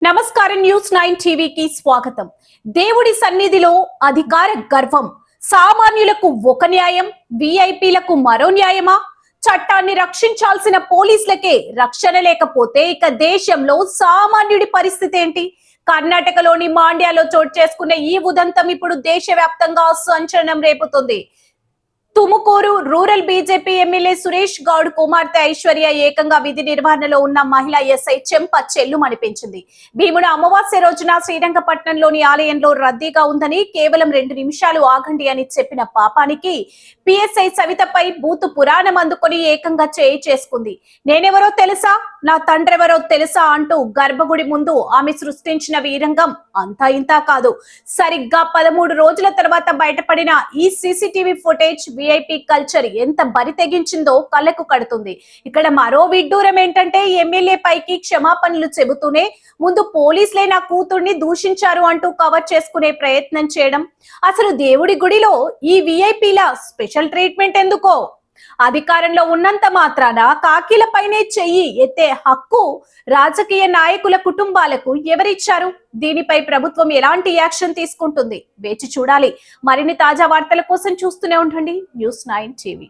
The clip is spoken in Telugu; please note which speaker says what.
Speaker 1: నమస్కారం న్యూస్ 9 టీవీకి స్వాగతం. దేవుడి సన్నిధిలో అధికార గర్వం, సామాన్యులకు ఒక న్యాయం, విఐపీలకు మరో న్యాయమా? చట్టాన్ని రక్షించాల్సిన పోలీసులకే రక్షణ లేకపోతే ఇక దేశంలో సామాన్యుడి పరిస్థితి ఏంటి? కర్ణాటకలోని మాండ్యాలో చోటు చేసుకున్న ఈ ఉదంతం ఇప్పుడు దేశవ్యాప్తంగా సంచలనం రేపుతుంది. Tumakuru rural BJP MLA Suresh Gowda కుమార్తె ఐశ్వర్య ఏకంగా విధి నిర్వహణలో ఉన్న మహిళా ఎస్ఐ చెంప చెల్లుమనిపించింది. భీముడు అమావాస్య రోజున శ్రీరంగపట్నంలోని ఆలయంలో రద్దీగా ఉందని కేవలం 2 నిమిషాలు ఆగండి అని చెప్పిన పాపానికి పిఎస్ఐ సవితపై బూతు పురాణం అందుకొని ఏకంగా చేయి చేసుకుంది. నేనెవరో తెలుసా, నా తండ్రెవరో తెలుసా అంటూ గర్భగుడి ముందు ఆమె సృష్టించిన వీరంగం అంతా ఇంతా కాదు. సరిగ్గా 13 రోజుల తర్వాత బయటపడిన ఈ సీసీటీవీ ఫుటేజ్ విఐపీ కల్చర్ ఎంత బరి తెగించిందో కళ్ళకు కడుతుంది. ఇక్కడ మరో విడ్డూరం ఏంటంటే ఎమ్మెల్యే పైకి క్షమాపణలు చెబుతూనే ముందు పోలీసులే నా కూతుర్ని దూషించారు అంటూ కవర్ చేసుకునే ప్రయత్నం చేయడం. అసలు దేవుడి గుడిలో ఈ విఐపీల స్పెషల్ ట్రీట్మెంట్ ఎందుకో? అధికారంలో ఉన్నంత మాత్రాన కాకీలపైనే చెయ్యి ఎత్తే హక్కు రాజకీయ నాయకుల కుటుంబాలకు ఎవరిచ్చారు? దీనిపై ప్రభుత్వం ఎలాంటి యాక్షన్ తీసుకుంటుంది? వేచి చూడాలి. మరిన్ని తాజా వార్తల కోసం చూస్తూనే ఉండండి న్యూస్ 9 టీవీ.